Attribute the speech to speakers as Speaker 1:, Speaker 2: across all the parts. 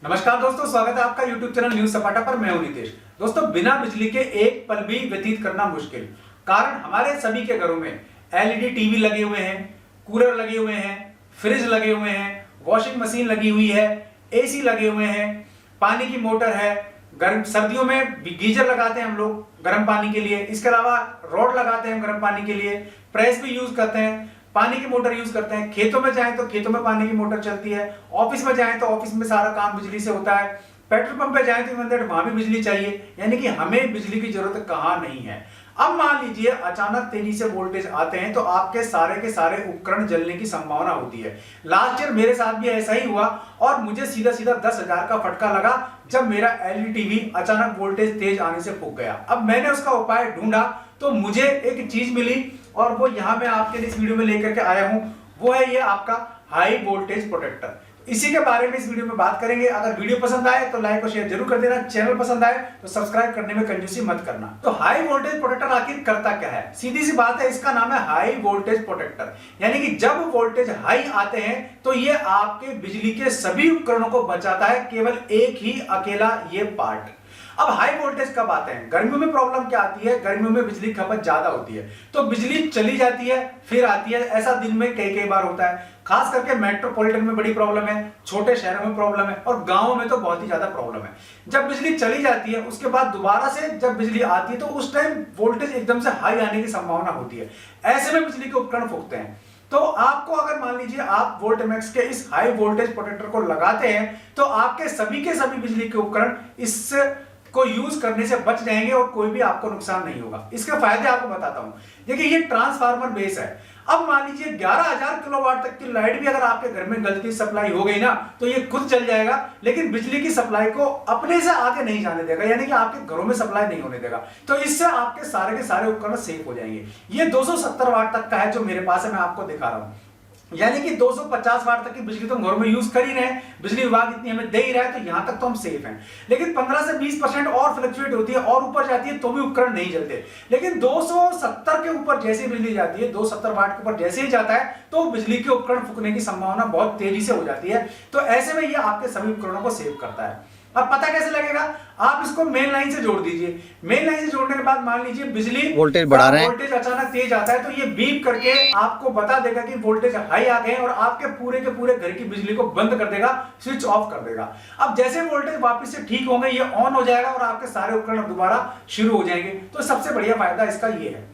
Speaker 1: नमस्कार दोस्तों, स्वागत है आपका YouTube चैनल न्यूज सपाटा पर। मैं हूं नितेश। दोस्तों, बिना बिजली के एक पल भी व्यतीत करना मुश्किल। कारण हमारे सभी के घरों में LED टीवी लगे हुए हैं, कूलर लगे हुए हैं, फ्रिज लगे हुए हैं, वॉशिंग मशीन लगी हुई है, AC लगे हुए हैं, पानी की मोटर है, गर्म सर्दियों में गीजर लगाते हैं हम लोग गर्म पानी के लिए। इसके अलावा रॉड लगाते हैं गर्म पानी के लिए, प्रेस भी यूज करते हैं, पानी की मोटर यूज करते हैं। खेतों में जाएं तो खेतों में पानी की मोटर चलती है, ऑफिस में जाएं तो ऑफिस में सारा काम बिजली से होता है, पेट्रोल पंप पे जाएं तो वहां भी बिजली चाहिए। यानी कि हमें बिजली की जरूरत कहां नहीं है। अब मान लीजिए अचानक तेजी से वोल्टेज आते हैं तो आपके सारे के सारे उपकरण जलने की संभावना होती है। लास्ट ईयर मेरे साथ भी ऐसा ही हुआ और मुझे सीधा सीधा 10,000 का फटका लगा जब मेरा LED टीवी अचानक वोल्टेज तेज आने से फूक गया। अब मैंने उसका उपाय ढूंढा तो मुझे एक चीज मिली और वो यहां मैं आपके लिए इस वीडियो में लेकर के आया हूं। वो है ये आपका हाई वोल्टेज प्रोटेक्टर। इसी के बारे में इस वीडियो में बात करेंगे। अगर वीडियो पसंद आए तो लाइक और शेयर जरूर कर देना। चैनल पसंद आए तो सब्सक्राइब करने में कंजूसी मत करना। तो हाई वोल्टेज प्रोटेक्टर आखिर करता क्या है? सीधी सी बात है, इसका नाम है हाई वोल्टेज प्रोटेक्टर। यानी कि जब वोल्टेज हाई आते हैं तो ये आपके बिजली के सभी उपकरणों को बचाता है, केवल एक ही अकेला ये पार्ट। अब हाई वोल्टेज कब आते हैं? गर्मियों में प्रॉब्लम क्या आती है? गर्मियों में बिजली खपत ज्यादा होती है तो बिजली चली जाती है फिर आती है। ऐसा दिन में कई कई बार होता है। खास करके मेट्रोपॉलिटन में बड़ी प्रॉब्लम है, छोटे शहरों में प्रॉब्लम है और गांवों में तो बहुत ही ज्यादा प्रॉब्लम है। जब बिजली चली जाती है उसके बाद दोबारा से जब बिजली आती है तो उस टाइम वोल्टेज एकदम से हाई आने की संभावना होती है। ऐसे में बिजली के उपकरण फूकते हैं। तो आपको अगर मान लीजिए आप वोल्टमैक्स के इस हाई वोल्टेज प्रोटेक्टर को लगाते हैं तो आपके सभी बिजली के उपकरण इससे को यूज करने से बच जाएंगे और कोई भी आपको नुकसान नहीं होगा। इसके फायदे आपको बताता हूं। देखिए, ये ट्रांसफार्मर बेस है। अब मान लीजिए 11,000 किलोवाट तक की लाइट भी अगर आपके घर में गलती सप्लाई हो गई ना तो ये खुद चल जाएगा, लेकिन बिजली की सप्लाई को अपने से आगे नहीं जाने देगा। यानी कि आपके घरों में सप्लाई नहीं होने देगा। तो इससे आपके सारे के सारे उपकरण सेफ हो जाएंगे। ये 270 वाट तक का है जो मेरे पास है, मैं आपको दिखा रहा हूं। यानी कि 250 वाट तक की बिजली तो हम घरों में यूज कर ही रहे हैं, बिजली विभाग इतनी हमें दे ही रहा है, तो यहां तक तो हम सेफ हैं। लेकिन 15 से 20% और फ्लक्चुएट होती है और ऊपर जाती है तो भी उपकरण नहीं जलते। लेकिन 270 के ऊपर जैसे बिजली जाती है, 270 वाट के ऊपर जैसे ही जाता है तो बिजली के उपकरण फूकने की संभावना बहुत तेजी से हो जाती है। तो ऐसे में यह आपके सभी उपकरणों को सेव करता है। अब पता कैसे लगेगा? आप इसको मेन लाइन से जोड़ दीजिए। मेन लाइन से जोड़ने के बाद मान लीजिए बिजली
Speaker 2: वोल्टेज बढ़ा रहे हैं,
Speaker 1: वोल्टेज अचानक तेज आता है तो ये बीप करके आपको बता देगा कि वोल्टेज हाई आ गए और आपके पूरे के पूरे घर की बिजली को बंद कर देगा, स्विच ऑफ कर देगा। अब जैसे वोल्टेज वापस से ठीक होंगे ये ऑन हो जाएगा और आपके सारे उपकरण दोबारा शुरू हो जाएंगे। तो सबसे बढ़िया फायदा इसका ये है।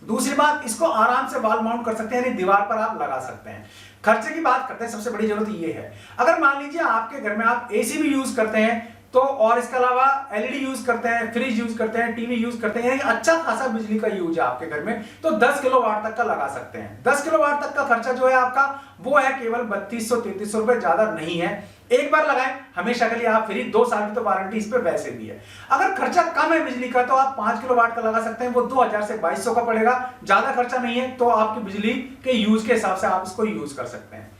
Speaker 1: दूसरी बात, इसको आराम से वॉल माउंट कर सकते हैं, यानी दीवार पर आप लगा सकते हैं। खर्चे की बात करते हैं, सबसे बड़ी जरूरत ये है। अगर मान लीजिए आपके घर में आप AC भी यूज करते हैं तो और इसके अलावा LED यूज करते हैं, फ्रिज यूज करते हैं, टीवी यूज करते हैं, अच्छा खासा बिजली का यूज है आपके घर में, तो 10 किलोवाट तक का लगा सकते हैं। 10 किलोवाट तक का खर्चा जो है आपका वो है केवल 3200-3300 रुपए, ज्यादा नहीं है। एक बार लगाएं, हमेशा के लिए आप फ्री। 2 साल की तो वारंटी इस पे वैसे भी है। अगर खर्चा कम है बिजली का तो आप 5 किलोवाट का लगा सकते हैं, वो 2000 से 2200 का पड़ेगा। ज्यादा खर्चा नहीं है तो आपकी बिजली के यूज के हिसाब से आप इसको यूज कर सकते हैं।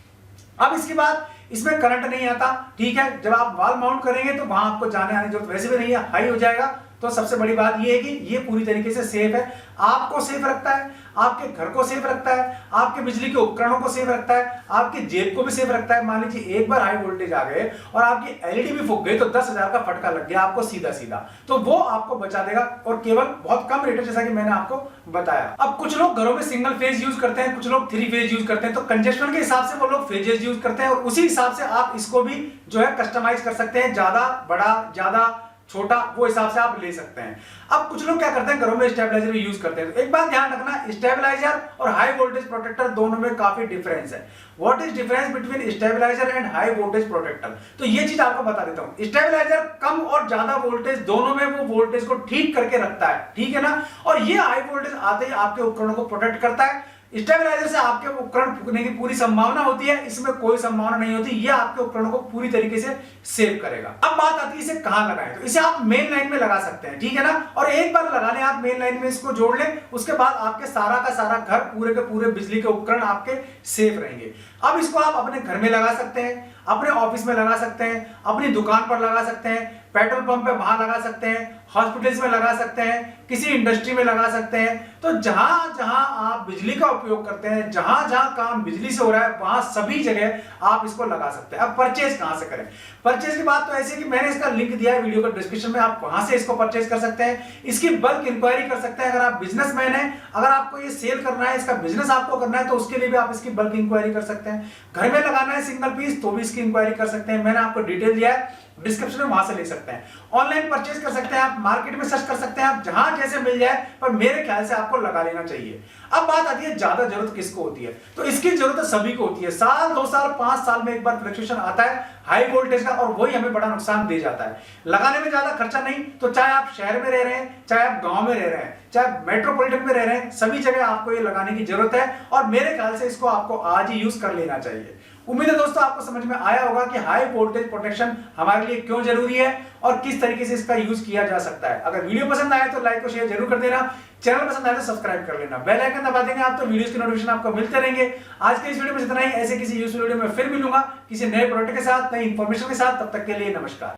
Speaker 1: अब इसके बाद इसमें करंट नहीं आता, ठीक है। जब आप वॉल माउंट करेंगे तो वहां आपको जाने आने की जरूरत वैसे भी नहीं है, हाई हो जाएगा। तो सबसे बड़ी बात यह है कि ये पूरी तरीके से सेफ है, आपको सेफ रखता है, आपके घर को सेफ रखता है, आपके बिजली के उपकरणों को सेफ रखता है, आपकी जेब को भी सेफ रखता है। मान लीजिए एक बार हाई वोल्टेज आ गए और आपकी LED भी फूक गई तो 10,000 का फटका लग गया आपको सीधा सीधा, तो वो आपको बचा देगा और केवल बहुत कम रेट है, जैसा कि मैंने आपको बताया। अब कुछ लोग घरों में सिंगल फेज यूज करते हैं, कुछ लोग 3 फेज यूज करते हैं, तो कंजेस्शन के हिसाब से वो लोग फेजेस यूज करते हैं और उसी हिसाब से आप इसको भी जो है कस्टमाइज कर सकते हैं। ज्यादा बड़ा, ज्यादा छोटा, वो हिसाब से आप ले सकते हैं। अब कुछ लोग क्या करते हैं, घरों में स्टेबलाइजर भी यूज करते हैं। तो एक बात ध्यान रखना, स्टेबलाइजर और हाई वोल्टेज प्रोटेक्टर दोनों में काफी डिफरेंस है। What is difference between stabiliser and high voltage protector? तो ये चीज आपको बता देता हूं। स्टेबलाइजर कम और ज्यादा वोल्टेज दोनों में वो वोल्टेज को ठीक करके रखता है, ठीक है ना। और ये हाई वोल्टेज आते ही आपके उपकरणों को प्रोटेक्ट करता है। स्टेबलाइजर से आपके उपकरण फूकने की पूरी संभावना होती है, इसमें कोई संभावना नहीं होती। ये आपके उपकरणों को पूरी तरीके से सेव करेगा। अब बात आती है इसे कहां लगाएं? तो इसे आप मेन लाइन में लगा सकते हैं, ठीक है ना। और एक बार लगा लें आप मेन लाइन में, इसको जोड़ लें, उसके बाद आपके सारा का सारा घर, पूरे के पूरे बिजली के उपकरण आपके सेफ रहेंगे। अब इसको आप अपने घर में लगा सकते हैं, अपने ऑफिस में लगा सकते हैं, अपनी दुकान पर लगा सकते हैं, पेट्रोल पंप पे वहां लगा सकते हैं, हॉस्पिटल्स में लगा सकते हैं, किसी इंडस्ट्री में लगा सकते हैं। तो जहां जहां आप बिजली का उपयोग करते हैं, जहां जहां काम बिजली से हो रहा है, वहां सभी जगह आप इसको लगा सकते हैं। अब परचेज कहां से करें? परचेज की बात तो ऐसी है कि मैंने इसका लिंक दिया है वीडियो के डिस्क्रिप्शन में, आप वहां से इसको परचेज कर सकते हैं। इसकी बल्क इंक्वायरी कर सकते हैं। अगर आप बिजनेसमैन हैं, अगर आपको ये सेल करना है, इसका बिजनेस आपको करना है, तो उसके लिए भी आप इसकी बल्क इंक्वायरी कर सकते हैं। घर में लगाना है सिंगल पीस, तो भी इसकी इंक्वायरी कर सकते हैं। मैंने आपको डिटेल दिया है, डिस्क्रिप्शन में, वहां से ले सकते हैं। ऑनलाइन परचेज कर सकते हैं, आप मार्केट में सर्च कर सकते हैं, आप जहां जैसे मिल जाए, पर मेरे ख्याल से आपको लगा लेना चाहिए। अब बात आती है ज्यादा जरूरत किसको होती है, तो इसकी जरूरत सभी को होती है। साल 2 साल 5 साल में एक बार फ्लक्चुएशन आता है हाई वोल्टेज का, और वही हमें बड़ा नुकसान दे जाता है। लगाने में ज्यादा खर्चा नहीं, तो चाहे आप शहर में रह रहे हैं, चाहे आप गांव में रह रहे हैं, चाहे मेट्रोपॉलिटन में रह रहे हैं, सभी जगह आपको ये लगाने की जरूरत है। और मेरे ख्याल से इसको आपको आज ही यूज कर लेना चाहिए। उम्मीद है दोस्तों आपको समझ में आया होगा कि हाई वोल्टेज प्रोटेक्शन हमारे लिए क्यों जरूरी है और किस तरीके से इसका यूज किया जा सकता है। अगर वीडियो पसंद आए तो लाइक और शेयर जरूर कर देना, चैनल पसंद आए तो सब्सक्राइब कर लेना, बेल आइकन दबा देंगे आप तो वीडियोस की नोटिफिकेशन आपको मिलते रहेंगे। आज के इस वीडियो में इतना ही। ऐसे किसी यूजफुल वीडियो में फिर मिलूंगा किसी नए प्रोडक्ट के साथ, नई इंफॉर्मेशन के साथ। तब तक के लिए नमस्कार।